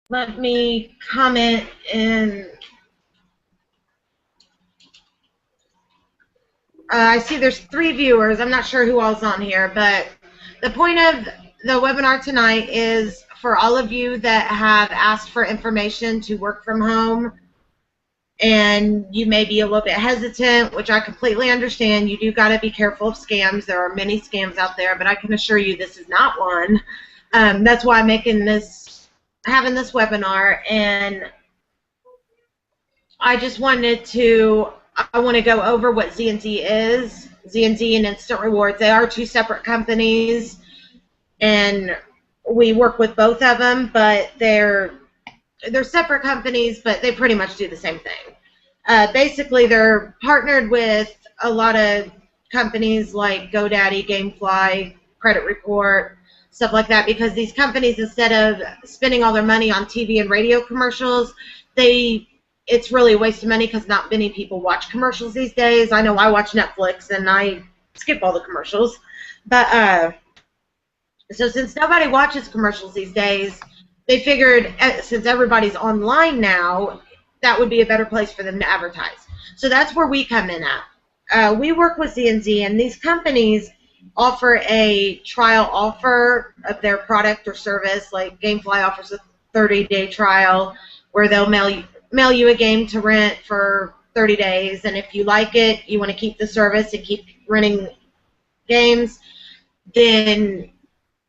Let me comment in. I see there's 3 viewers. I'm not sure who all's on here, but the point of the webinar tonight is for all of you that have asked for information to work from home, and you may be a little bit hesitant, which I completely understand. You do got to be careful of scams. There are many scams out there, but I can assure you this is not one. That's why I'm having this webinar, and I just wanted to, I want to go over what Z&Z is. Z&Z and Instant Rewards, they are two separate companies, and we work with both of them, but they're separate companies, but they pretty much do the same thing. Basically, they're partnered with a lot of companies like GoDaddy, GameFly, Credit Report, stuff like that, because these companies, instead of spending all their money on TV and radio commercials, it's really a waste of money because not many people watch commercials these days. I know I watch Netflix and I skip all the commercials. But so since nobody watches commercials these days, they figured since everybody's online now, that would be a better place for them to advertise. So that's where we come in at. We work with Z&Z, and these companies offer a trial offer of their product or service. Like GameFly offers a 30-day trial where they'll mail you a game to rent for 30 days, and if you like it, you want to keep the service and keep renting games, then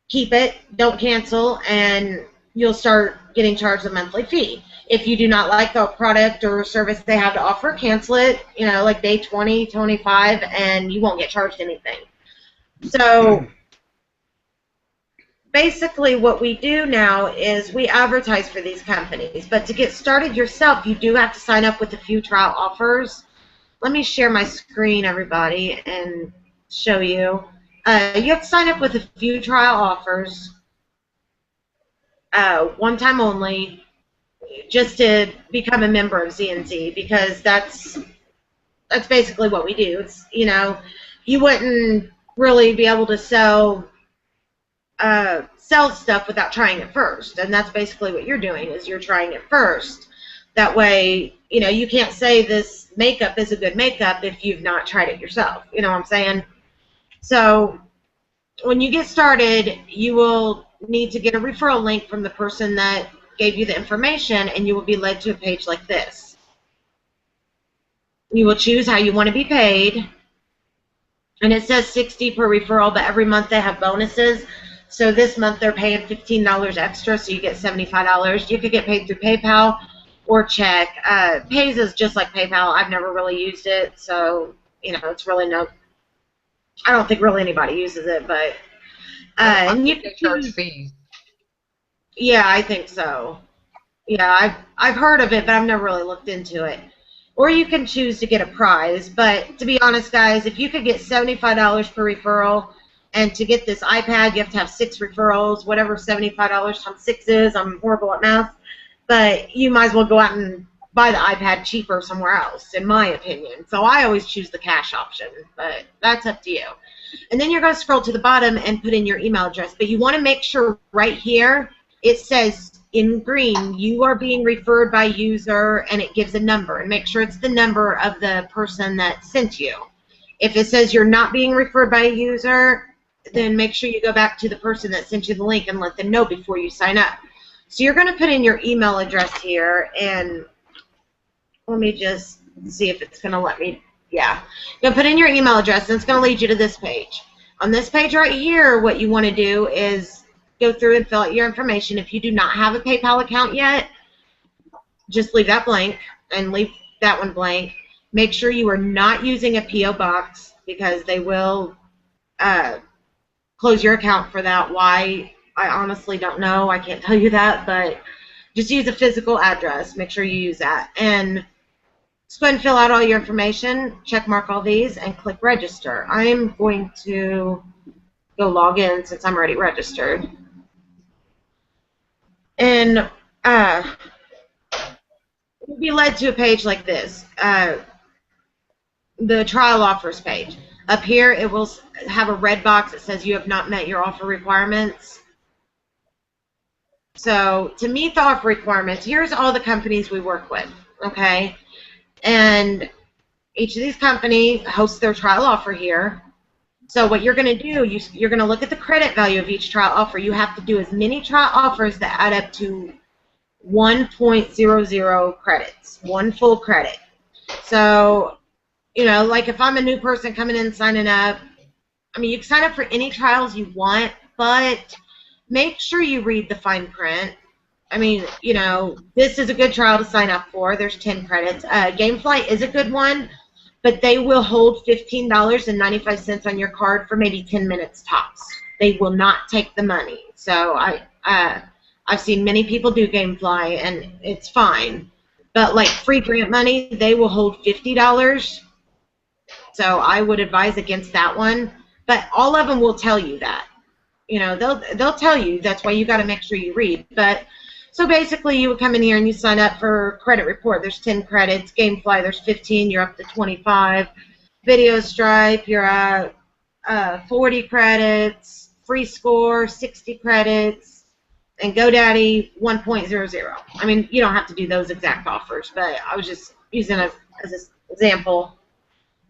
keep it, don't cancel, and you'll start getting charged a monthly fee. If you do not like the product or service they have to offer, cancel it, like day 20, 25, and you won't get charged anything. So basically what we do now is we advertise for these companies, but to get started yourself, you do have to sign up with a few trial offers. Let me share my screen, everybody, and show you. You have to sign up with a few trial offers, one time only, just to become a member of Z&Z, because that's basically what we do. It's, you wouldn't really be able to sell stuff without trying it first, and that's basically what you're doing, is you're trying it first. That way, you can't say this makeup is a good makeup if you've not tried it yourself. You know what I'm saying? So when you get started, you will need to get a referral link from the person that gave you the information, and you will be led to a page like this. You will choose how you want to be paid, and it says $60 per referral, but every month they have bonuses. So this month they're paying $15 extra, so you get $75. You could get paid through PayPal or check. Paze is just like PayPal. I've never really used it, so it's really I don't think really anybody uses it, but and you can charge fees. Yeah, I think so. Yeah, I've heard of it, but I've never really looked into it. Or you can choose to get a prize, but to be honest, guys, if you could get $75 per referral, and to get this iPad, you have to have 6 referrals, whatever $75 times 6 is. I'm horrible at math, but you might as well go out and buy the iPad cheaper somewhere else, in my opinion. So I always choose the cash option, but that's up to you. And then you're going to scroll to the bottom and put in your email address, but you want to make sure right here it says in green, you are being referred by user, and it gives a number, and make sure it's the number of the person that sent you. If it says you're not being referred by a user, then make sure you go back to the person that sent you the link and let them know before you sign up. So you're going to put in your email address here, and let me just see if it's going to let me. Yeah. You're going to put in your email address, and it's going to lead you to this page. On this page right here, what you want to do is go through and fill out your information. If you do not have a PayPal account yet, just leave that blank and leave that one blank. Make sure you are not using a P.O. box, because they will close your account for that. Why? I honestly don't know. I can't tell you that, but just use a physical address. Make sure you use that. And just go ahead and fill out all your information, check mark all these, and click register. I'm going to go log in since I'm already registered. And you'll be led to a page like this, the trial offers page. Up here, it will have a red box that says you have not met your offer requirements. So to meet the offer requirements, here's all the companies we work with, okay? And each of these companies hosts their trial offer here. So what you're going to do, you're going to look at the credit value of each trial offer. You have to do as many trial offers that add up to 1.00 credits, one full credit. So, you know, like if I'm a new person coming in signing up, I mean, you can sign up for any trials you want, but make sure you read the fine print. I mean, you know, this is a good trial to sign up for. There's 10 credits. Gamefly is a good one, but they will hold $15.95 on your card for maybe 10 minutes tops. They will not take the money. So I've seen many people do Gamefly, and it's fine. But like free grant money, they will hold $50. So I would advise against that one. But all of them will tell you that. You know, they'll tell you. That's why you got to make sure you read. But so basically, you would come in here and you sign up for credit report. There's 10 credits. Gamefly, there's 15. You're up to 25. Video Stripe, you're at 40 credits. Free Score, 60 credits. And GoDaddy, 1.00. I mean, you don't have to do those exact offers, but I was just using it as an example.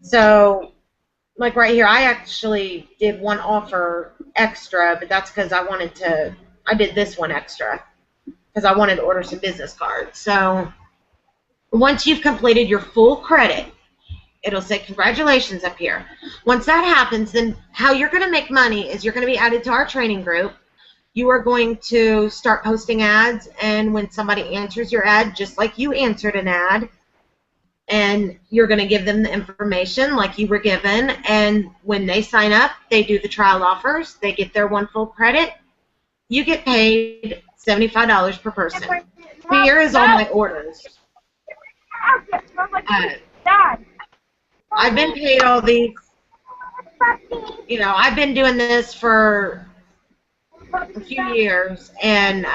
So, like right here, I actually did one offer extra, but that's because I did this one extra because I wanted to order some business cards. So once you've completed your full credit, it'll say congratulations up here. Once that happens, then how you're going to make money is you're going to be added to our training group. You are going to start posting ads, and when somebody answers your ad, just like you answered an ad, and you're going to give them the information like you were given, and when they sign up, they do the trial offers, they get their one full credit, you get paid $75 per person. Here is all my orders. I've been paid all these, you know, I've been doing this for a few years, and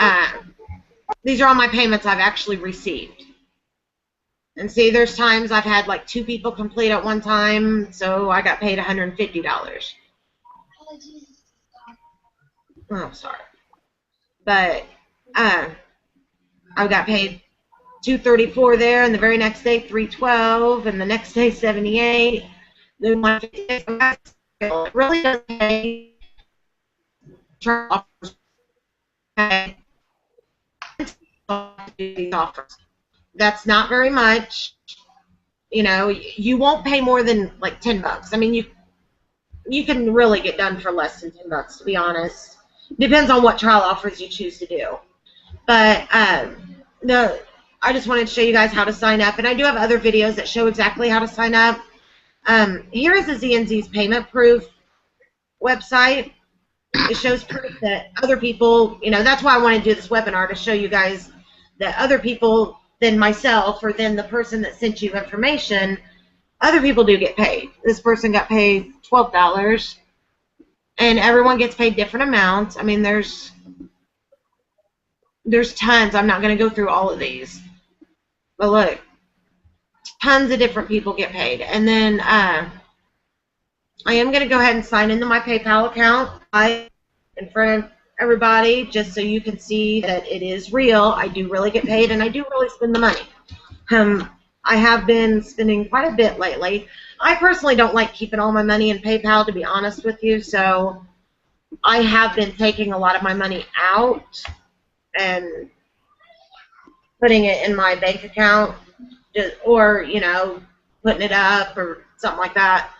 these are all my payments I've actually received. And see, there's times I've had like 2 people complete at one time, so I got paid $150. Oh, sorry. But I got paid $234 there, and the very next day $312, and the next day $78. Then $156. It really doesn't pay. These offers. That's not very much. You know, you won't pay more than like $10. I mean, you can really get done for less than $10, to be honest. Depends on what trial offers you choose to do. But no, I just wanted to show you guys how to sign up, and I do have other videos that show exactly how to sign up. Here is the ZNZ's payment proof website. It shows proof that other people, you know, that's why I want to do this webinar, to show you guys that other people than myself or than the person that sent you information, other people do get paid. This person got paid $12, and everyone gets paid different amounts. I mean, there's tons. I'm not going to go through all of these. But look, tons of different people get paid. And then I am going to go ahead and sign into my PayPal account in front of everybody, just so you can see that it is real. I do really get paid, and I do really spend the money. I have been spending quite a bit lately. I personally don't like keeping all my money in PayPal, to be honest with you, so I have been taking a lot of my money out and putting it in my bank account, or, you know, putting it up or something like that.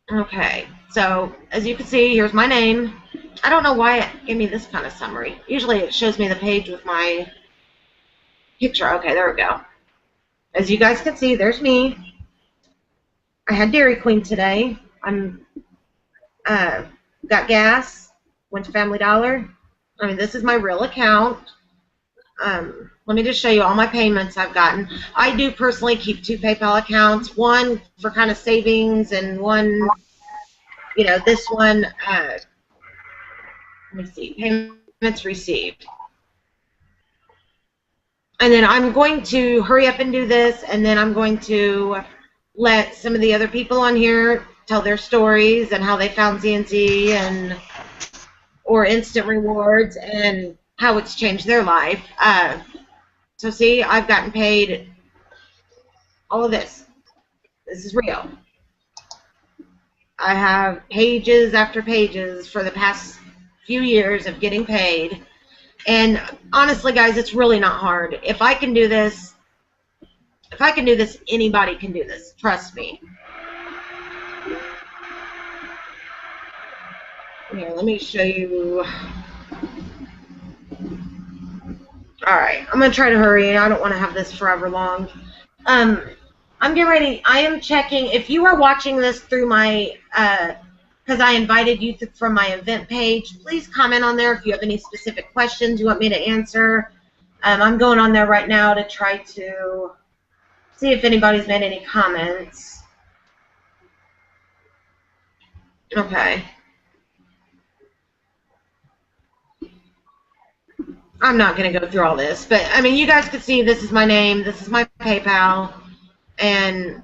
Okay, so as you can see, here's my name. I don't know why it gave me this kind of summary. Usually it shows me the page with my picture. Okay, there we go. As you guys can see, there's me. I had Dairy Queen today. I'm got gas. Went to Family Dollar. I mean, this is my real account. Let me just show you all my payments I've gotten. I do personally keep 2 PayPal accounts, one for kind of savings and one, you know, this one, let me see, payments received. And then I'm going to hurry up and do this, and then I'm going to let some of the other people on here tell their stories and how they found Z&Z and or instant rewards and how it's changed their life. So see, I've gotten paid all of this. This is real. I have pages after pages for the past few years of getting paid. And honestly, guys, it's really not hard. If I can do this, anybody can do this. Trust me. Here, let me show you. Alright, I'm going to try to hurry. I don't want to have this forever long. I'm getting ready. I am checking. If you are watching this through my, because I invited you from my event page, please comment on there if you have any specific questions you want me to answer. I'm going on there right now to try to see if anybody's made any comments. Okay. I'm not going to go through all this, but, I mean, you guys can see this is my name, this is my PayPal, and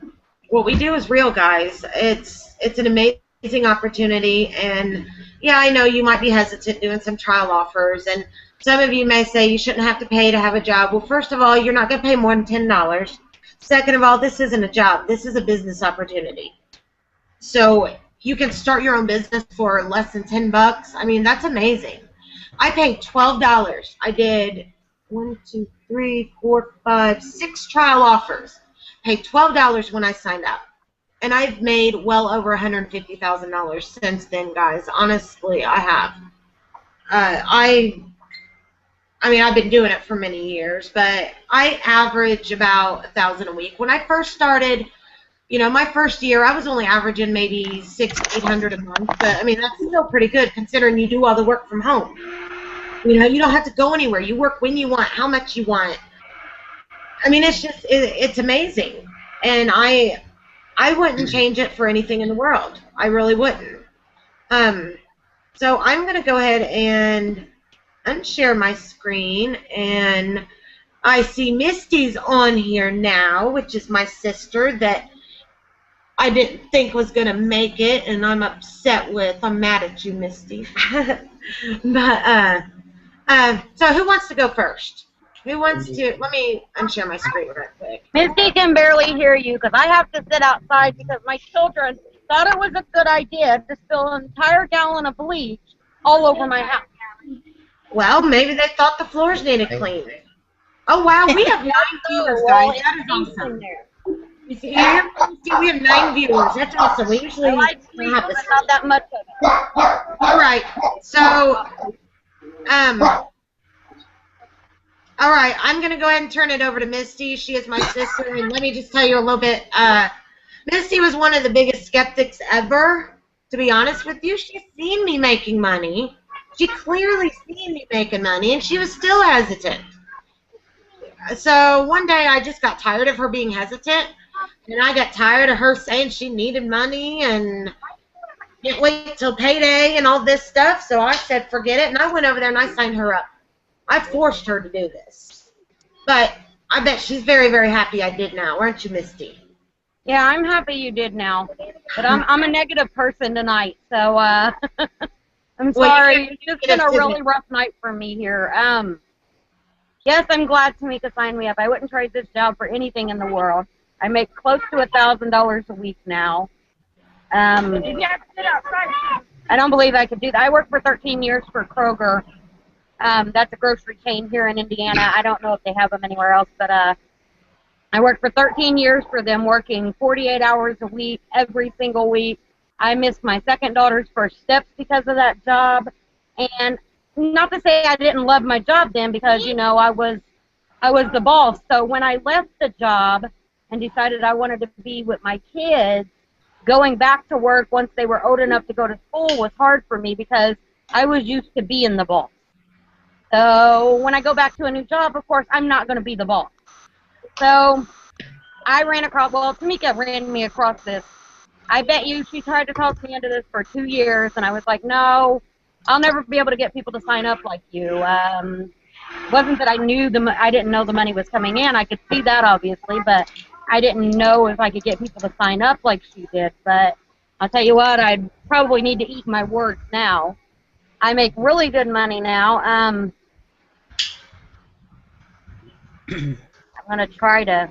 what we do is real, guys. It's an amazing opportunity, and, yeah, I know you might be hesitant doing some trial offers, and some of you may say you shouldn't have to pay to have a job. Well, first of all, you're not going to pay more than $10. Second of all, this isn't a job. This is a business opportunity. So you can start your own business for less than $10. I mean, that's amazing. I paid $12. I did 6 trial offers. Paid $12 when I signed up. And I've made well over $150,000 since then, guys. Honestly, I have. I mean, I've been doing it for many years, but I average about $1,000 a week. When I first started, you know, my first year, I was only averaging maybe $600-800 a month. But, I mean, that's still pretty good considering you do all the work from home. You know, you don't have to go anywhere. You work when you want, how much you want. I mean, it's just, it's amazing. And I wouldn't change it for anything in the world. I really wouldn't. So I'm going to go ahead and unshare my screen. And I see Misty's on here now, which is my sister that I didn't think was going to make it. And I'm upset with. I'm mad at you, Misty. But, so who wants to go first? Who wants to? Let me unshare my screen real quick. Misty can barely hear you because I have to sit outside because my children thought it was a good idea to spill an entire gallon of bleach all over my house. Well, maybe they thought the floors needed cleaning. Oh, wow, we have 9 viewers, guys. That is awesome. You see here? We have 9 viewers. That's awesome. We usually don't have this. Not that much of it. All right. So, all right, I'm going to go ahead and turn it over to Misty. She is my sister, and let me just tell you a little bit. Misty was one of the biggest skeptics ever, to be honest with you. She's seen me making money. She clearly seen me making money, and she was still hesitant. So one day I just got tired of her being hesitant, and I got tired of her saying she needed money and can't wait till payday and all this stuff. So I said, forget it, and I went over there and I signed her up. I forced her to do this. But I bet she's very, very happy I did now. Aren't you, Misty? Yeah, I'm happy you did now. But I'm a negative person tonight, so I'm sorry. It's just been a really rough night for me here. Yes, I'm glad Tamika signed me up. I wouldn't trade this job for anything in the world. I make close to $1,000 a week now. I don't believe I could do that. I worked for 13 years for Kroger. That's a grocery chain here in Indiana. I don't know if they have them anywhere else, but I worked for 13 years for them, working 48 hours a week, every single week. I missed my second daughter's first steps because of that job. And not to say I didn't love my job then, because, you know, I was the boss. So when I left the job and decided I wanted to be with my kids, going back to work once they were old enough to go to school was hard for me because I was used to being the boss. So when I go back to a new job, of course, I'm not going to be the boss. So I ran across, well, Tamika ran me across this. I bet you she tried to talk me into this for 2 years, and I was like, no, I'll never be able to get people to sign up like you. Wasn't that I didn't know the money was coming in. I could see that, obviously, but I didn't know if I could get people to sign up like she did. But I'll tell you what, I probably need to eat my words now. I make really good money now. I'm going to try to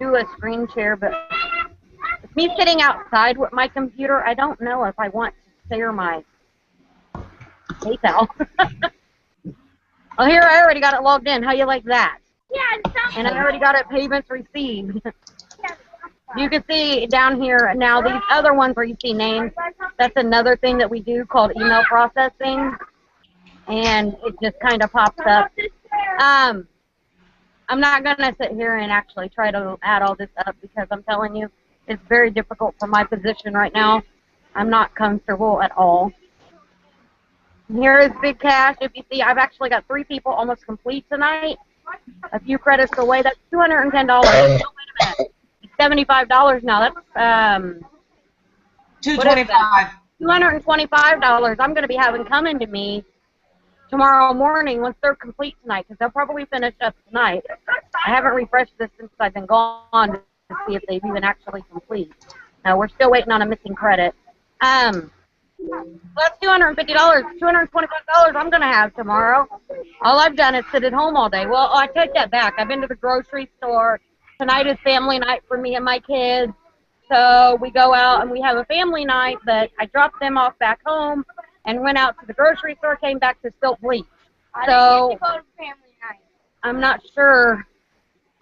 do a screen share, but with me sitting outside with my computer, I don't know if I want to share my PayPal. Oh, here, I already got it logged in. How you like that? Yeah, And I already got it payments received. You can see down here now these other ones where you see names. That's another thing that we do called email processing, and it just kind of pops up. I'm not gonna sit here and actually try to add all this up because I'm telling you, it's very difficult for my position right now. I'm not comfortable at all. Here is Big Cash. If you see, I've actually got 3 people almost complete tonight. A few credits away. That's $210. Oh, wait a minute. $75 now. That's $225. $225 I'm going to be having coming to me tomorrow morning once they're complete tonight, because they'll probably finish up tonight. I haven't refreshed this since I've been gone to see if they've even actually complete. No, we're still waiting on a missing credit. So that's $250. $225 I'm going to have tomorrow. All I've done is sit at home all day. Well, I take that back. I've been to the grocery store. Tonight is family night for me and my kids. So we go out and we have a family night, but I dropped them off back home and went out to the grocery store, came back to spilt bleach. So I'm not sure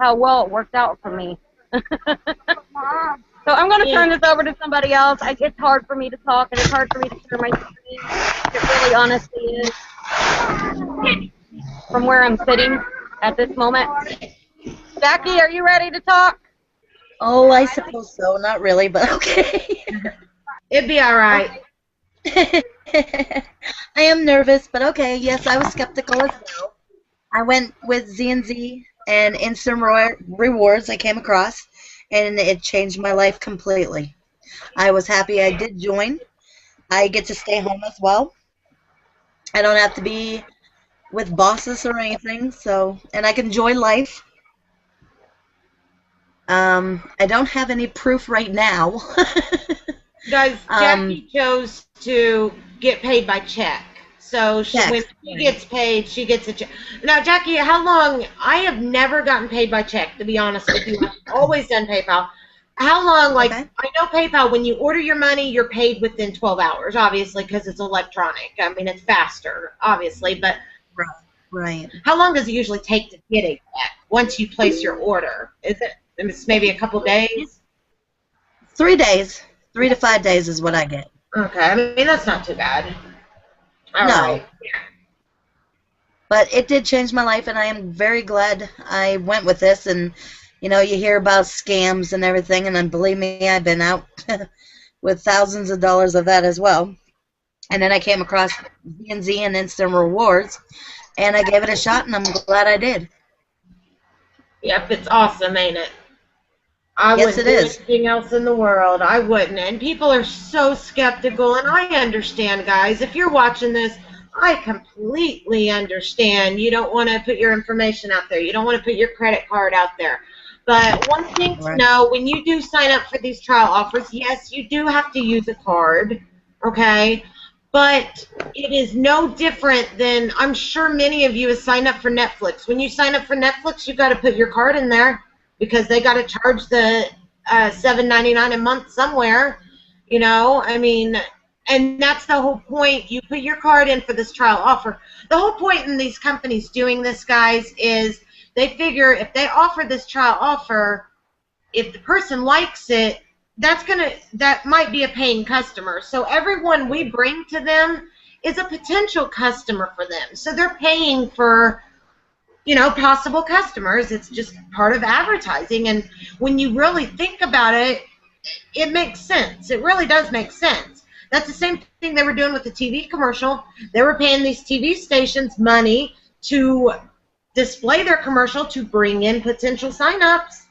how well it worked out for me. So I'm going to turn this over to somebody else. It's hard for me to talk, and it's hard for me to share my screen. It really honestly is from where I'm sitting at this moment. Jackie, are you ready to talk? Oh, I suppose so. Not really, but okay. It'd be all right. I am nervous, but okay. Yes, I was skeptical as well. I went with Z&Z and Instant Rewards I came across, and it changed my life completely. I was happy I did join. I get to stay home as well. I don't have to be with bosses or anything, so, and I can enjoy life. I don't have any proof right now. Guys, Jackie chose to get paid by check. So when she gets paid, she gets a check. Now, Jackie, how long? I have never gotten paid by check, to be honest with you. I've always done PayPal. How long, like, I know PayPal, when you order your money, you're paid within 12 hours, obviously, because it's electronic. I mean, it's faster, obviously, but Right. how long does it usually take to get a check once you place your order? Is it it's maybe a couple days? 3 days. 3 to 5 days is what I get. Okay, I mean, that's not too bad. All No. right. But it did change my life, and I am very glad I went with this. And, you know, you hear about scams and everything, and then believe me, I've been out with thousands of dollars of that as well. And then I came across Z&Z and Instant Rewards, and I gave it a shot, and I'm glad I did. Yep, it's awesome, ain't it? I Yes, wouldn't it do is. anything else in the world. I wouldn't. And people are so skeptical, and I understand, guys. If you're watching this, I completely understand. You don't want to put your information out there. You don't want to put your credit card out there. But one thing to know, when you do sign up for these trial offers, yes, you do have to use a card, okay? But it is no different than, I'm sure many of you have signed up for Netflix. When you sign up for Netflix, you've got to put your card in there because they got to charge the $7.99 a month somewhere, you know? I mean, and that's the whole point. You put your card in for this trial offer. The whole point in these companies doing this, guys, is they figure if they offer this trial offer, if the person likes it, that might be a paying customer. So everyone we bring to them is a potential customer for them. So they're paying for, you know, possible customers. It's just part of advertising. And when you really think about it, it makes sense. It really does make sense. That's the same thing they were doing with the TV commercial. They were paying these TV stations money to display their commercial to bring in potential signups,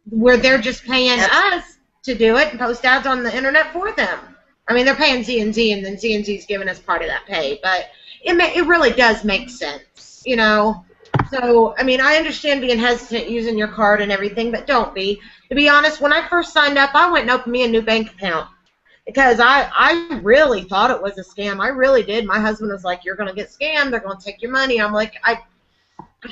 where they're just paying us to do it and post ads on the internet for them. I mean, they're paying Z&Z, and then Z&Z's giving us part of that pay, but it really does make sense, you know. So, I mean, I understand being hesitant using your card and everything, but don't be. To be honest, when I first signed up, I went and opened me a new bank account because I really thought it was a scam. I really did. My husband was like, "You're going to get scammed. They're going to take your money." I'm like, I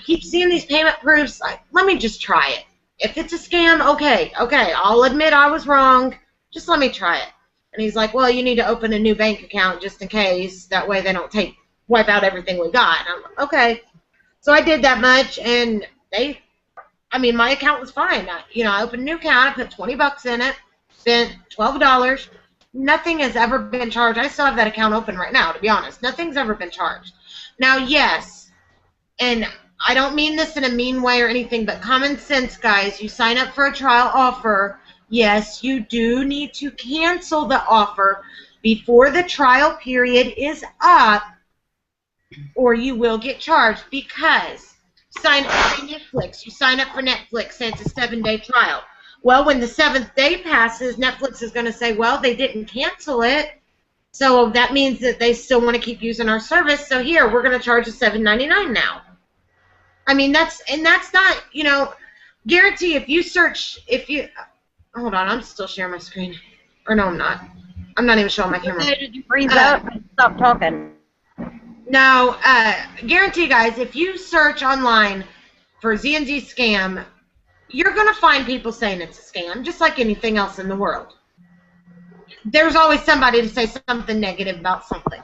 keep seeing these payment proofs. Let me just try it. If it's a scam, okay, I'll admit I was wrong. Just let me try it. And he's like, "Well, you need to open a new bank account just in case. That way they don't wipe out everything we got." And I'm like, okay. So I did that much, and my account was fine. I opened a new account, I put $20 in it, spent $12. Nothing has ever been charged. I still have that account open right now, to be honest. Nothing's ever been charged. Now, yes, and I don't mean this in a mean way or anything, but common sense, guys. You sign up for a trial offer. Yes, you do need to cancel the offer before the trial period is up, or you will get charged because you sign up for Netflix. You sign up for Netflix, say it's a 7-day trial. Well, when the 7th day passes, Netflix is going to say, well, they didn't cancel it, so that means that they still want to keep using our service, so here, we're going to charge you $7.99 now. I mean, that's not, guarantee hold on, I'm still sharing my screen. Or no, I'm not. I'm not even showing my camera. Did you freeze up and stop talking? No, guarantee, guys, if you search online for Z&Z scam, you're going to find people saying it's a scam, just like anything else in the world. There's always somebody to say something negative about something.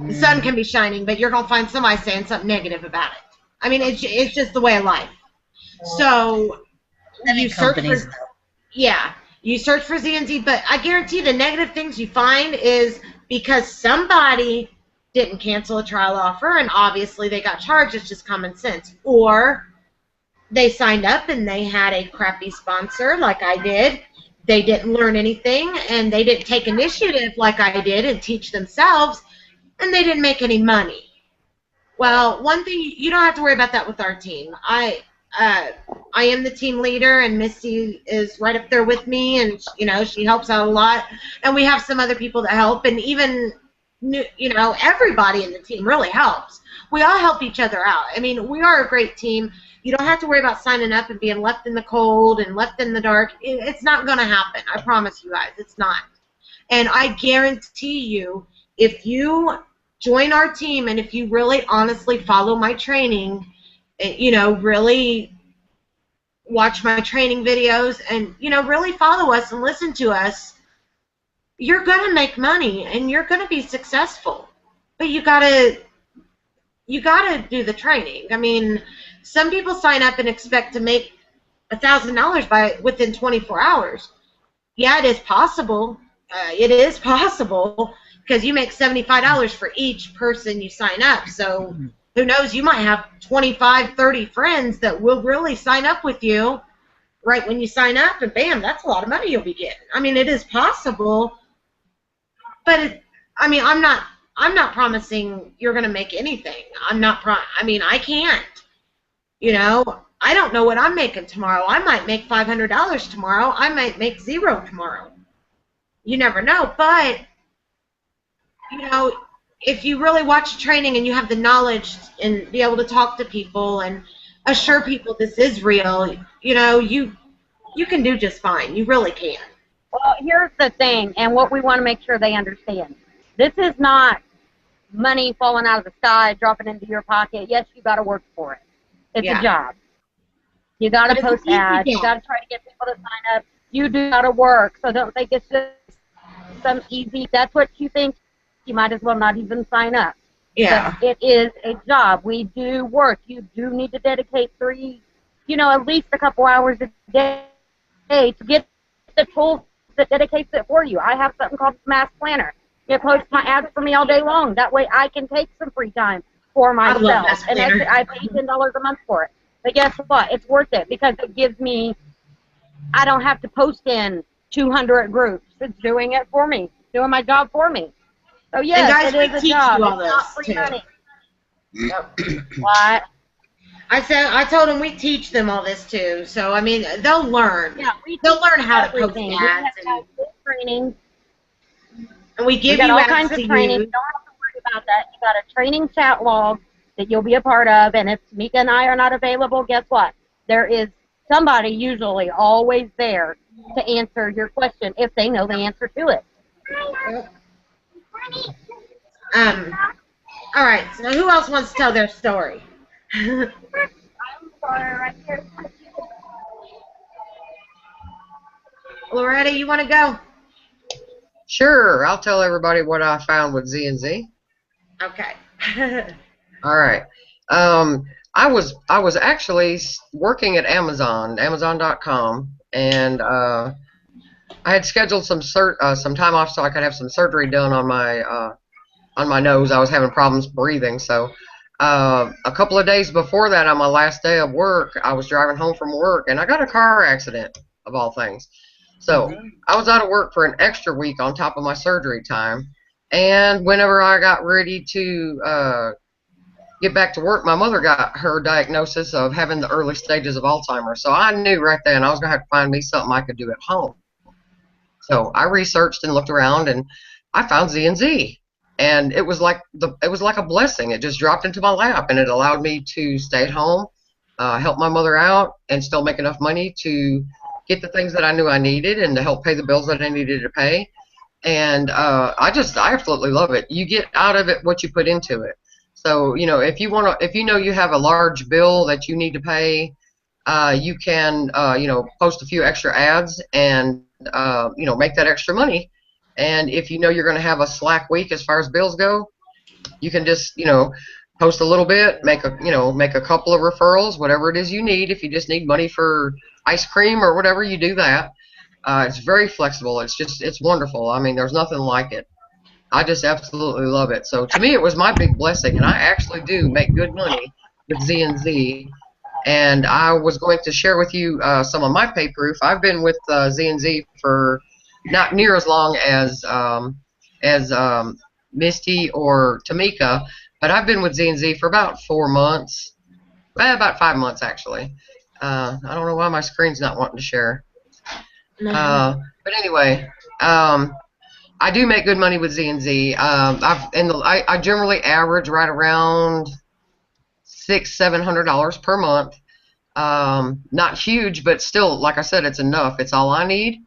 The sun can be shining, but you're going to find somebody saying something negative about it. I mean, it's just the way of life. So you search for, you search for Z&Z, but I guarantee the negative things you find is because somebody didn't cancel a trial offer, and obviously they got charged. It's just common sense. Or they signed up and they had a crappy sponsor like I did. They didn't learn anything, and they didn't take initiative like I did and teach themselves, and they didn't make any money. Well, one thing, you don't have to worry about that with our team. I am the team leader, and Missy is right up there with me, and she helps out a lot, and we have some other people that help, and even everybody in the team really helps. We all help each other out. I mean, we are a great team. You don't have to worry about signing up and being left in the cold and left in the dark. It's not going to happen. I promise you guys, it's not. And I guarantee you, if you join our team and if you really honestly follow my training, really watch my training videos and, really follow us and listen to us, you're going to make money and you're going to be successful. But you got to do the training. I mean, some people sign up and expect to make $1,000 within 24 hours. Yeah, it is possible. It is possible because you make $75 for each person you sign up. So who knows, you might have 25, 30 friends that will really sign up with you right when you sign up, and bam, that's a lot of money you'll be getting. I mean, it is possible. But I'm not promising you're going to make anything. I can't. I don't know what I'm making tomorrow. I might make $500 tomorrow. I might make $0 tomorrow. You never know. But, if you really watch training and you have the knowledge and be able to talk to people and assure people this is real, you can do just fine. You really can. Well, here's the thing, and what we want to make sure they understand. This is not money falling out of the sky, dropping into your pocket. Yes, you got to work for it. It's a job. You got to post ads. You got to try to get people to sign up. You do got to work. So don't think it's just some easy. That's what you think. You might as well not even sign up. Yeah. But it is a job. We do work. You do need to dedicate at least a couple hours a day to get the tools that dedicates it for you. I have something called Mass Planner. It posts my ads for me all day long. That way I can take some free time for myself. And I pay $10 a month for it. But guess what? It's worth it because it gives me, I don't have to post in 200 groups. It's doing it for me, doing my job for me. So yes, guys, it is a job. It's not free money. What? I told them we teach them all this too. So I mean, they'll learn. Yeah, they'll learn how to post ads and training. And we give you all kinds of training. You don't have to worry about that. You got a training chat log that you'll be a part of. And if Tamika and I are not available, guess what? There is somebody usually always there to answer your question if they know the answer to it. All right, so who else wants to tell their story? Loretta, you want to go? Sure, I'll tell everybody what I found with Z&Z. Okay. All right. I was actually working at Amazon.com, and I had scheduled some time off so I could have some surgery done on my nose. I was having problems breathing, so a couple of days before that, on my last day of work, I was driving home from work, and I got a car accident, of all things. So I was out of work for an extra week on top of my surgery time, and whenever I got ready to get back to work, my mother got her diagnosis of having the early stages of Alzheimer's. So I knew right then I was going to have to find me something I could do at home. So I researched and looked around, and I found Z&Z. And it was like a blessing. It just dropped into my lap, and it allowed me to stay at home, help my mother out, and still make enough money to get the things that I knew I needed and to help pay the bills that I needed to pay. And I absolutely love it. You get out of it what you put into it. So, you know, if you know you have a large bill that you need to pay, you can, post a few extra ads and, make that extra money. And if you know you're going to have a slack week as far as bills go, you can just, post a little bit, make a couple of referrals, whatever it is you need. If you just need money for ice cream or whatever, you do that. It's very flexible. It's wonderful. I mean, there's nothing like it. I just absolutely love it. So to me, it was my big blessing, and I actually do make good money with Z&Z. And I was going to share with you some of my pay proof. I've been with Z&Z for not near as long as Misty or Tamika, but I've been with Z&Z for about 4 months, about 5 months actually. I don't know why my screen's not wanting to share. But anyway, I do make good money with Z&Z. I generally average right around $600-700 per month. Not huge, but still, like I said, it's enough. It's all I need.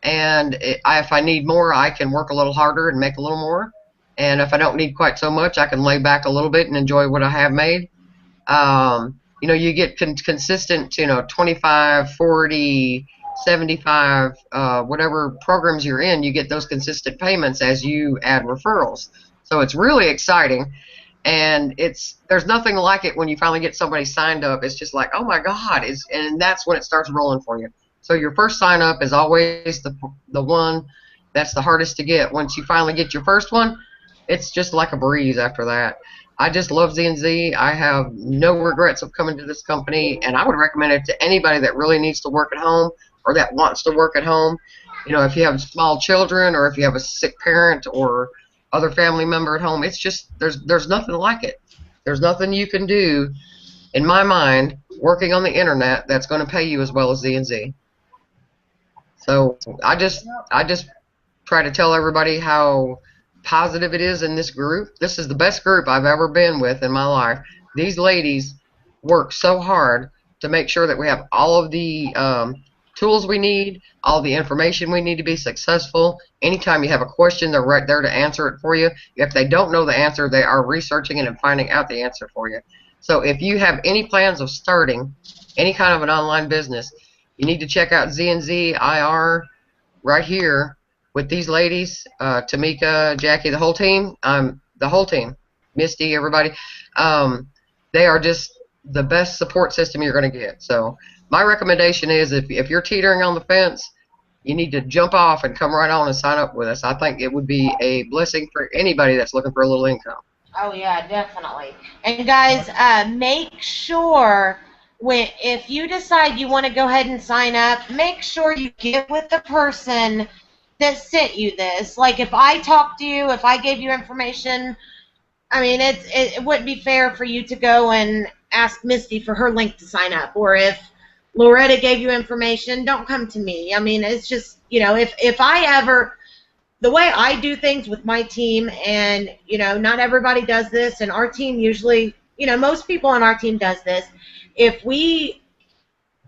And if I need more, I can work a little harder and make a little more. And if I don't need quite so much, I can lay back a little bit and enjoy what I have made. You get consistent, 25, 40, 75, whatever programs you're in, you get those consistent payments as you add referrals. So it's really exciting, and there's nothing like it when you finally get somebody signed up. It's just like, oh my God, and that's when it starts rolling for you. So your first sign up is always the one that's the hardest to get. Once you finally get your first one, it's just like a breeze after that. I just love Z&Z. I have no regrets of coming to this company, and I would recommend it to anybody that really needs to work at home or that wants to work at home. If you have small children or if you have a sick parent or other family member at home, it's just there's nothing like it. There's nothing you can do, in my mind, working on the internet that's going to pay you as well as Z&Z. So I just try to tell everybody how positive it is in this group. This is the best group I've ever been with in my life. These ladies work so hard to make sure that we have all of the tools we need, all the information we need to be successful. Anytime you have a question, they're right there to answer it for you. If they don't know the answer, they are researching it and finding out the answer for you. So if you have any plans of starting any kind of an online business, you need to check out Z&Z IR right here with these ladies, Tamika, Jackie, the whole team, Misty, everybody. They are just the best support system you're going to get. So my recommendation is if you're teetering on the fence, you need to jump off and come right on and sign up with us. I think it would be a blessing for anybody that's looking for a little income. Oh, yeah, definitely. And, guys, make sure if you decide you want to go ahead and sign up, make sure you get with the person that sent you this. Like, if I talked to you, if I gave you information, I mean, it wouldn't be fair for you to go and ask Misty for her link to sign up. Or if Loretta gave you information, don't come to me. I mean, it's just, if I ever, the way I do things with my team, and, not everybody does this, and our team usually, you know, most people on our team does this. If we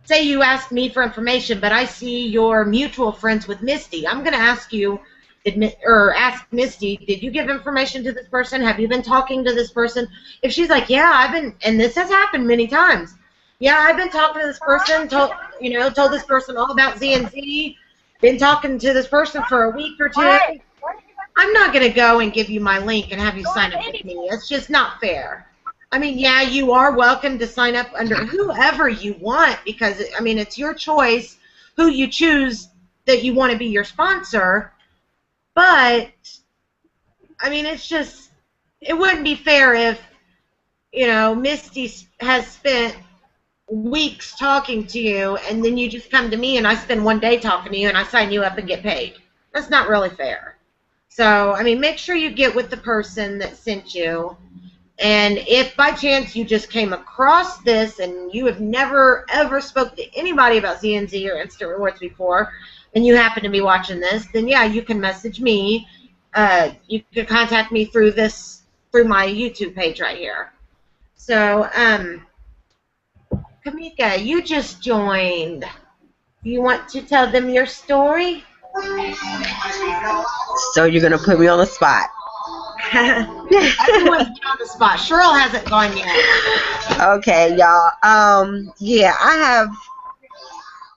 say you ask me for information, but I see you're mutual friends with Misty, I'm going to ask you, ask Misty, did you give information to this person? Have you been talking to this person? If she's like, yeah, I've been, and this has happened many times. Yeah, I've been talking to this person, told this person all about Z&Z, been talking to this person for a week or two. I'm not going to go and give you my link and have you sign up with me. It's just not fair. I mean, yeah, you are welcome to sign up under whoever you want because, I mean, it's your choice who you choose that you want to be your sponsor. But, I mean, it's just, it wouldn't be fair if, you know, Misty has spent weeks talking to you and then you just come to me and I spend one day talking to you and I sign you up and get paid. That's not really fair. So, I mean, make sure you get with the person that sent you. And if by chance you just came across this and you have never, ever spoke to anybody about Z&Z or Instant Rewards before, and you happen to be watching this, then yeah, you can message me. You can contact me through my YouTube page right here. So, Kamika, you just joined. You want to tell them your story? So you're going to put me on the spot. Everyone's on the spot. Cheryl hasn't gone yet. Okay, y'all. Yeah,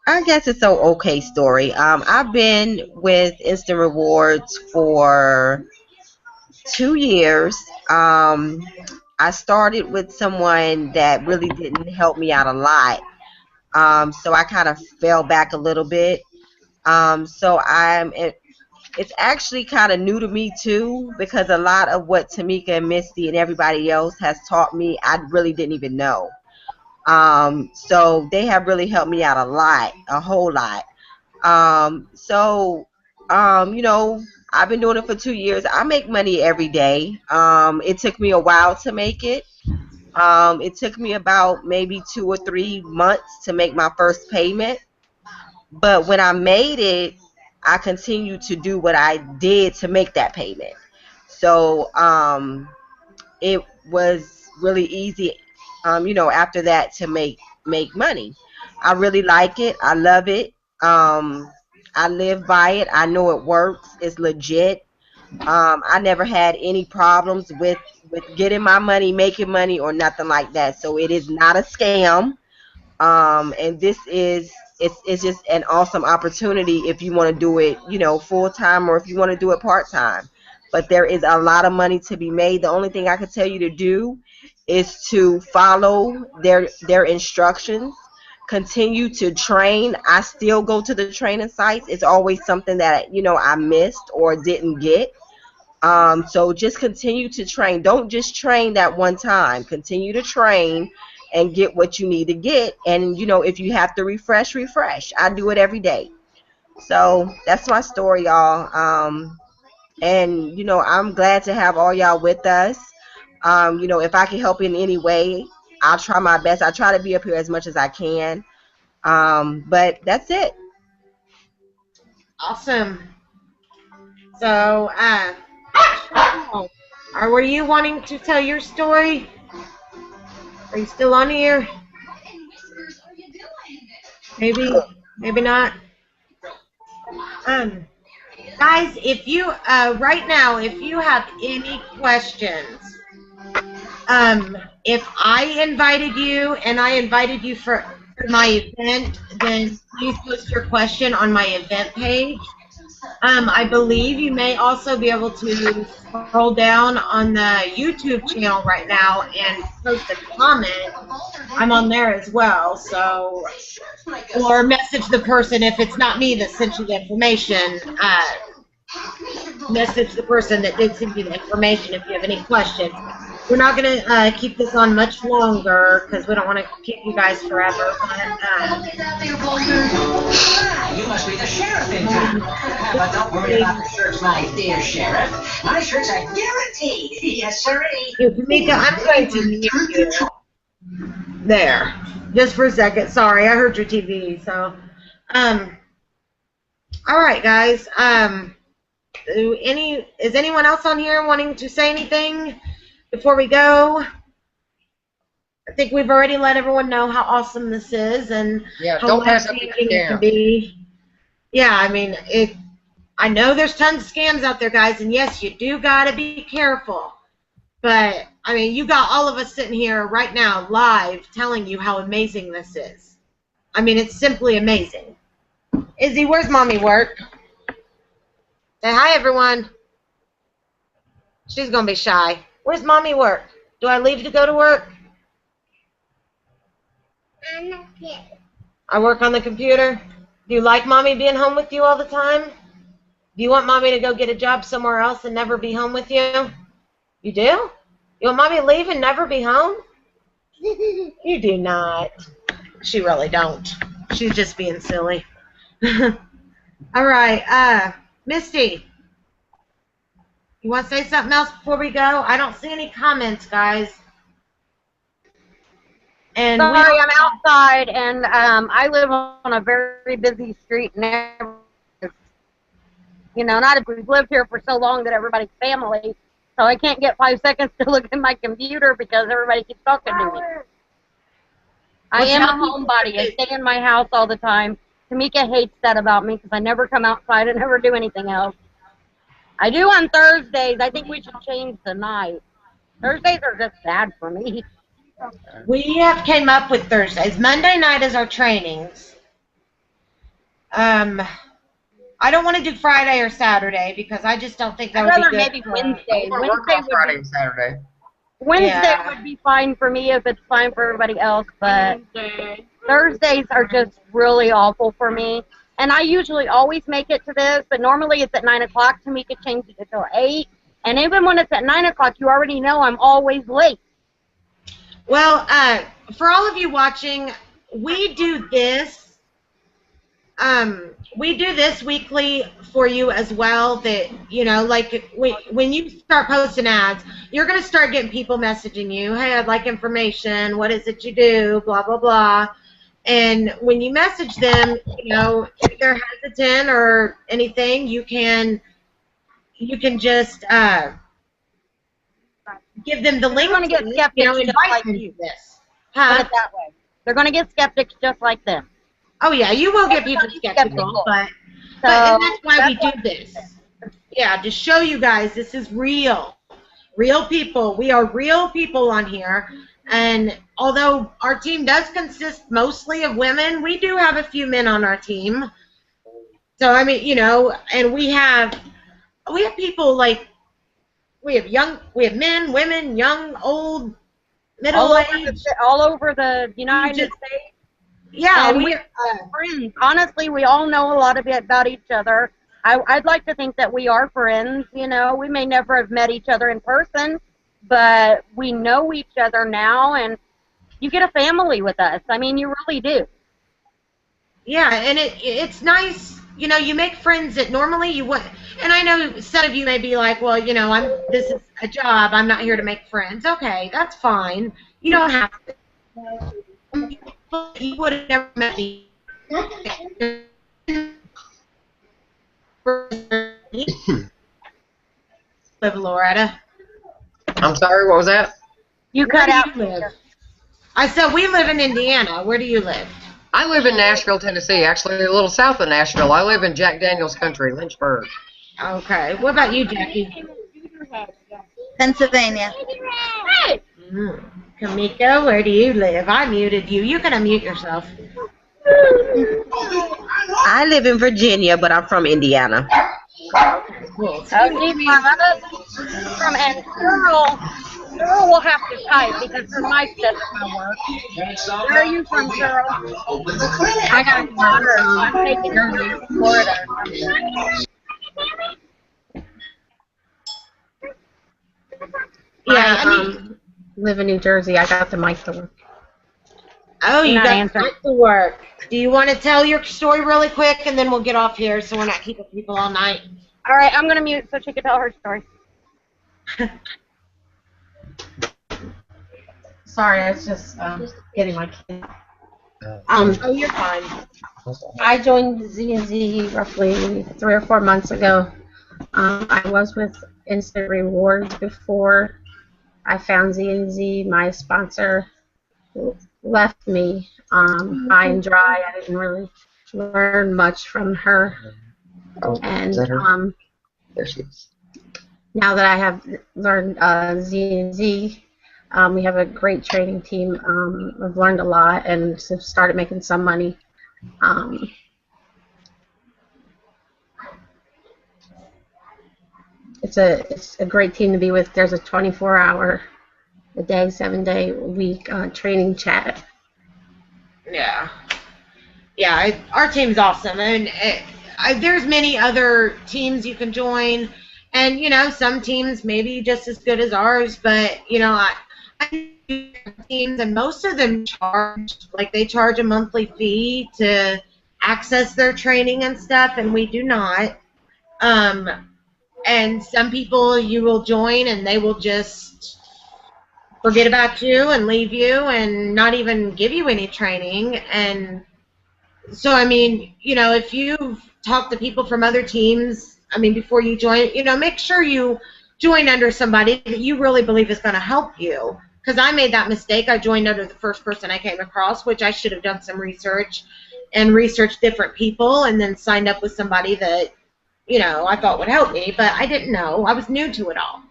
I guess it's an okay story. I've been with Instant Rewards for 2 years. I started with someone that really didn't help me out a lot. So I kind of fell back a little bit. So it's actually kind of new to me too, because a lot of what Tamika and Misty and everybody else has taught me, I really didn't even know. So they have really helped me out a whole lot. You know, I've been doing it for 2 years. I make money every day. It took me a while to make it. It took me about maybe 2 or 3 months to make my first payment. But when I made it, I continued to do what I did to make that payment. So it was really easy, you know, after that to make money. I really like it. I love it. I live by it. I know it works. It's legit. I never had any problems with getting my money, making money, or nothing like that. So it is not a scam. And this is it's just an awesome opportunity if you want to do it, you know, full time or if you want to do it part time. But there is a lot of money to be made. The only thing I can tell you to do is to follow their instructions. Continue to train. I still go to the training sites. It's always something that, you know, I missed or didn't get. So just continue to train. Don't just train that one time. Continue to train and get what you need to get. And, you know, if you have to refresh. I do it every day. So that's my story, y'all. And, you know, I'm glad to have all y'all with us. You know, if I can help in any way, I'll try my best. I try to be up here as much as I can. But that's it. Awesome. So, were you wanting to tell your story? Are you still on here? Maybe not. Guys, if you right now, if you have any questions, if I invited you and I invited you for my event, then please post your question on my event page. I believe you may also be able to scroll down on the YouTube channel right now and post a comment. I'm on there as well, so, or message the person if it's not me that sent you the information. Message the person that did send you the information if you have any questions. We're not going to keep this on much longer because we don't want to keep you guys forever. But, you must be the sheriff in town. But don't worry about the shirts, my dear sheriff. My shirts are guaranteed. Yes, sirree. Tamika, I'm going to mute you. There. Just for a second. Sorry, I heard your TV. So, all right, guys. Is anyone else on here wanting to say anything before we go? I think we've already let everyone know how awesome this is and Yeah, how don't pass up the life-changing it can scam. be. Yeah, I mean, I know there's tons of scams out there, guys, and yes, you do got to be careful. But, I mean, you got all of us sitting here right now live telling you how amazing this is. I mean, it's simply amazing. Izzy, where's Mommy work? Say hi, everyone. She's going to be shy. Where's Mommy work? Do I leave to go to work? I work on the computer. Do you like Mommy being home with you all the time? Do you want Mommy to go get a job somewhere else and never be home with you? You do? You want Mommy to leave and never be home? You do not. She really don't. She's just being silly. All right, Misty. You want to say something else before we go? I don't see any comments, guys. And Sorry, I'm outside, and I live on a very busy street, and not if we've lived here for so long that everybody's family, so I can't get 5 seconds to look at my computer because everybody keeps talking to me. I am a homebody. I stay in my house all the time. Tamika hates that about me because I never come outside and never do anything else. I do on Thursdays. I think we should change the night. Thursdays are just bad for me. we have came up with Thursdays. Monday night is our trainings. I don't want to do Friday or Saturday because I just don't think that I'd would be rather good. maybe Wednesday. I work on Friday and Saturday. Wednesday would be fine for me if it's fine for everybody else, but Thursdays are just really awful for me. And I usually always make it to this, but normally it's at 9 o'clock. Tamika changed it until 8. And even when it's at 9 o'clock, you already know I'm always late. Well, for all of you watching, we do this. We do this weekly for you as well. That like when you start posting ads, you're gonna start getting people messaging you. Hey, I'd like information. What is it you do? Blah blah blah. And when you message them, if they're hesitant or anything, you can just give them the link. They're going to get skeptics just invite like them you. to this. Put it that way. They're going to get skeptics just like them. Oh yeah, you will get people skeptical, but and that's why we do this. Yeah, to show you guys this is real people. We are real people on here, and although our team does consist mostly of women, we do have a few men on our team. So I mean, and we have people like we have men, women, young, old, middle aged, all over the United States. Yeah, and we're friends. Honestly, we all know a lot about each other. I'd like to think that we are friends. We may never have met each other in person, but we know each other now, and you get a family with us. I mean, you really do. Yeah, and it's nice. You make friends that normally you wouldn't. And I know some of you may be like, well, this is a job. I'm not here to make friends. Okay, that's fine. You don't have to. You would have never met me. Live, Loretta. I'm sorry, what was that? You cut out. Live? I said we live in Indiana. Where do you live? I live in Nashville, Tennessee, actually a little south of Nashville. I live in Jack Daniels country, Lynchburg. Okay. What about you, Jackie? Pennsylvania. Kamiko, where do you live? I muted you. You can unmute yourself. I live in Virginia, but I'm from Indiana. Cool. From and Cheryl will have to type because her mic doesn't work. Where are you from, Cheryl? I got her. I'm taking her to Florida. Yeah, I live in New Jersey. I got the mic to work. Oh, you got answering. to work. Do you want to tell your story really quick, and then we'll get off here so we're not keeping people all night? All right, I'm going to mute so she can tell her story. Sorry, I was just getting my kid. Oh, you're fine. I joined Z&Z roughly 3 or 4 months ago. I was with Instant Rewards before I found Z&Z, my sponsor. left me high and dry. I didn't really learn much from her. Oh, And is that her? There she is. now that I have learned Z&Z, we have a great training team. I've learned a lot and have started making some money. It's a great team to be with. There's a 24-hour a day, 7-day a week training chat. Yeah. Yeah, our team's awesome. And there's many other teams you can join. And, you know, some teams maybe just as good as ours. But, you know, I do teams, and most of them they charge a monthly fee to access their training and stuff, and we do not. And some people you will join and they will just forget about you and leave you and not even give you any training. And so, I mean, you know, if you've talked to people from other teams, I mean, before you join, you know, make sure you join under somebody that you really believe is going to help you. Because I made that mistake. I joined under the first person I came across, which I should have done some research and researched different people and then signed up with somebody that, you know, I thought would help me, but I didn't know. I was new to it all.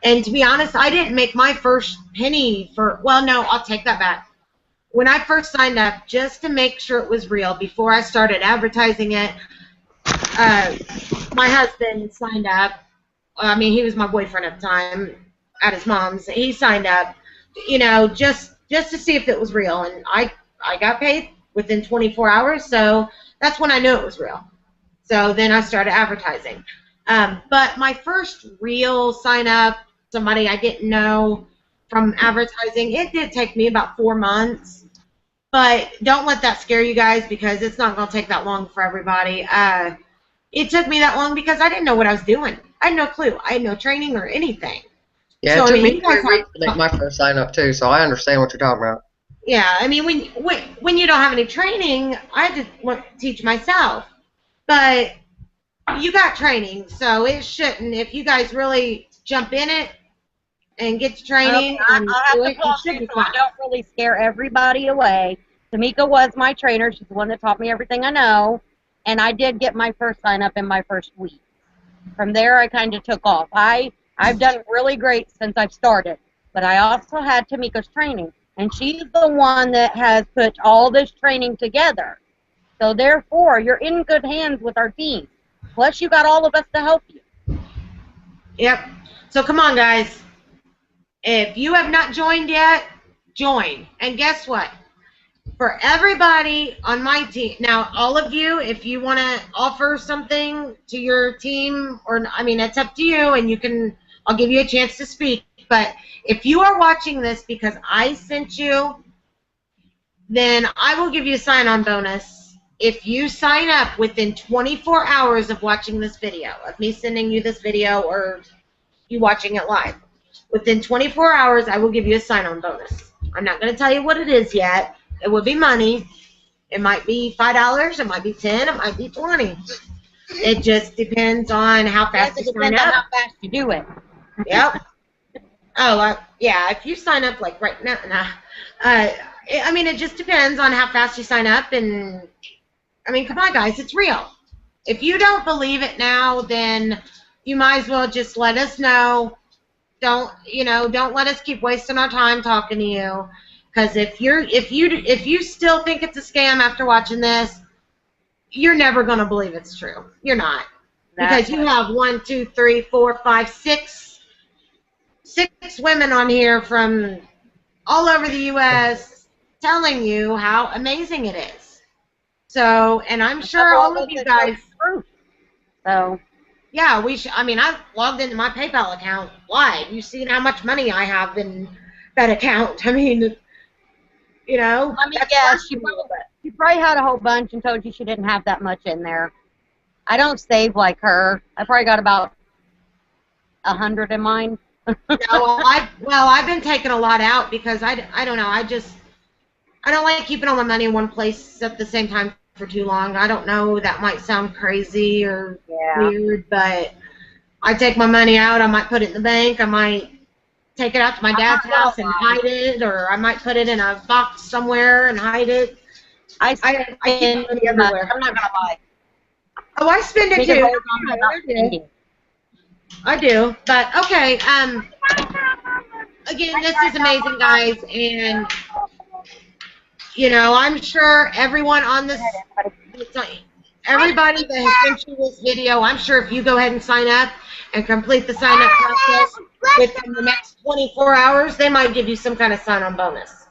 And to be honest, I didn't make my first penny well, no, I'll take that back. When I first signed up, just to make sure it was real, before I started advertising it, my husband signed up. I mean, he was my boyfriend at the time at his mom's. He signed up, you know, just to see if it was real. And I got paid within 24 hours, so that's when I knew it was real. So then I started advertising. But my first real sign-up, somebody I didn't know from advertising, it did take me about 4 months. But don't let that scare you guys, because it's not going to take that long for everybody. It took me that long because I didn't know what I was doing. I had no clue. I had no training or anything. Yeah, so, it took I mean, me 3 weeks to make my first sign-up, too, so I understand what you're talking about. Yeah, I mean, when you don't have any training, I had to teach myself. But you got training, so it shouldn't. If you guys really jump in it and get to training, Okay, I'll have to pause you so I don't really scare everybody away. Tamika was my trainer. She's the one that taught me everything I know, and I did get my first sign up in my first week. From there, I kind of took off. I've done really great since I've started, but I also had Tamika's training, and she's the one that has put all this training together. So therefore, you're in good hands with our team. Plus, you got all of us to help you. Yep. So come on, guys. If you have not joined yet, join. And guess what? For everybody on my team, now all of you, if you want to offer something to your team, or I mean, it's up to you, and I'll give you a chance to speak. But if you are watching this because I sent you, then I will give you a sign-on bonus. If you sign up within 24 hours of watching this video, of me sending you this video or you watching it live, within 24 hours, I will give you a sign-on bonus. I'm not going to tell you what it is yet. It will be money. It might be $5. It might be $10. It might be $20. It just depends on how fast you sign up. How fast you do it. Yep. Oh, yeah. If you sign up like right now, I mean, it just depends on how fast you sign up. And I mean, come on, guys, it's real. If you don't believe it now, then you might as well just let us know. Don't let us keep wasting our time talking to you. Because if you still think it's a scam after watching this, you're never going to believe it's true. You're not. Because you have 1, 2, 3, 4, 5, 6 women on here from all over the U.S. telling you how amazing it is. So, and I'm sure all of you guys. So. Yeah, I mean, I've logged into my PayPal account live. You've seen how much money I have in that account. I mean, you know. I mean, yeah, she probably had a whole bunch and told you she didn't have that much in there. I don't save like her. I probably got about 100 in mine. No, I've been taking a lot out because I don't know. I don't like keeping all my money in one place at the same time for too long. I don't know. That might sound crazy or weird, but I take my money out. I might put it in the bank. I might, take it out to my dad's house and hide it, or I might put it in a box somewhere and hide it. I keep money everywhere. I'm not gonna lie. Oh, I spend it Make a too. vote on it about spending. I do, but okay. Again, this is amazing, guys, and you know, I'm sure everyone on this, everybody that has sent you this video, I'm sure if you go ahead and sign up and complete the sign-up process within the next 24 hours, they might give you some kind of sign-on bonus.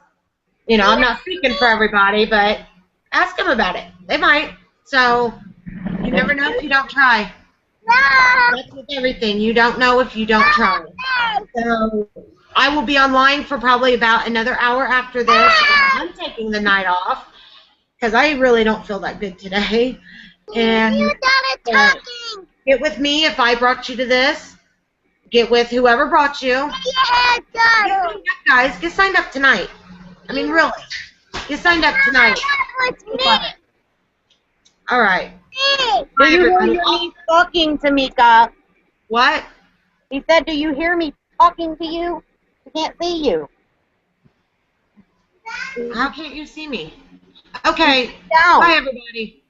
You know, I'm not speaking for everybody, but ask them about it. They might. So you never know if you don't try. That's with everything. You don't know if you don't try. So I will be online for probably about another hour after this. I'm taking the night off because I really don't feel that good today. And get with me if I brought you to this. Get with whoever brought you. Get signed up, guys. Get signed up tonight. I mean, really. Get signed up tonight. All right. Do you hear me talking, Tamika? What? He said, do you hear me talking to you? I can't see you. How can't you see me? Okay. Down. Bye, everybody.